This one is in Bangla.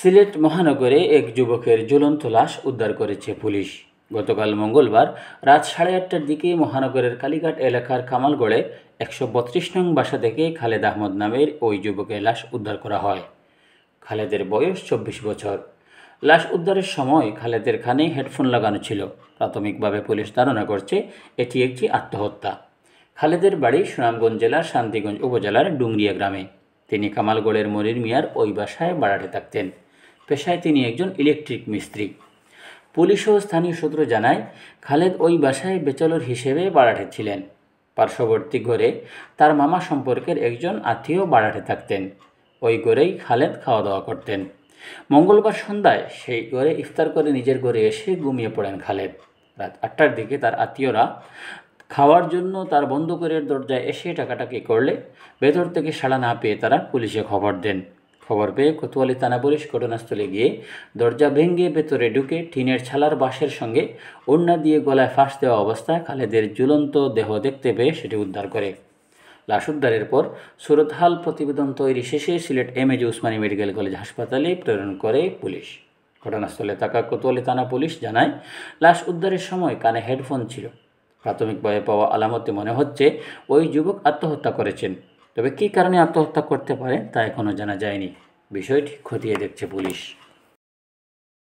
সিলেট মহানগরে এক যুবকের ঝুলন্ত লাশ উদ্ধার করেছে পুলিশ। গতকাল মঙ্গলবার রাত 8:30টার দিকে মহানগরের কালীঘাট এলাকার কামালগড়ে 132 নং বাসা থেকে খালেদ আহমদ নামের ওই যুবকের লাশ উদ্ধার করা হয়। খালেদের বয়স 24 বছর। লাশ উদ্ধারের সময় খালেদের কানে হেডফোন লাগানো ছিল। প্রাথমিকভাবে পুলিশ ধারণা করছে এটি একটি আত্মহত্যা। খালেদের বাড়ি সুনামগঞ্জ জেলার শান্তিগঞ্জ উপজেলার ডুংরিয়া গ্রামে। তিনি কামালগড়ের মনির মিয়ার ওই বাসায় ভাড়াটে থাকতেন। পেশায় তিনি একজন ইলেকট্রিক মিস্ত্রি। পুলিশ ও স্থানীয় সূত্র জানায়, খালেদ ওই বাসায় বেচলর হিসেবে ভাড়াটে ছিলেন। পার্শ্ববর্তী ঘরে তার মামা সম্পর্কের একজন আত্মীয় ভাড়াটে থাকতেন। ওই ঘরেই খালেদ খাওয়া দাওয়া করতেন। মঙ্গলবার সন্ধ্যায় সেই ঘরে ইফতার করে নিজের ঘরে এসে ঘুমিয়ে পড়েন খালেদ। রাত 8টার দিকে তার আত্মীয়রা খাওয়ার জন্য তার বন্ধ ঘরের দরজায় এসে টাকাটাকি করলে ভেতর থেকে সাড়া না পেয়ে তারা পুলিশে খবর দেন। খবর পেয়ে কোতোয়ালি থানা পুলিশ ঘটনাস্থলে গিয়ে দরজা ভেঙে ভেতরে ঢুকে টিনের ছালার বাঁশের সঙ্গে ওড়না দিয়ে গলায় ফাঁস দেওয়া অবস্থায় খালেদের ঝুলন্ত দেহ দেখতে পেয়ে সেটি উদ্ধার করে। লাশ উদ্ধারের পর সুরতহাল প্রতিবেদন তৈরি শেষে Sylhet MAG Usmani medical college হাসপাতালে প্রেরণ করে পুলিশ। ঘটনাস্থলে থাকা কোতোয়ালি থানা পুলিশ জানায়, লাশ উদ্ধারের সময় কানে হেডফোন ছিল। প্রাথমিকভাবে পাওয়া আলামতে মনে হচ্ছে ওই যুবক আত্মহত্যা করেছেন। তবে কী কারণে আত্মহত্যা করতে পারে তা এখনও জানা যায়নি। বিষয়টি খতিয়ে দেখছে পুলিশ।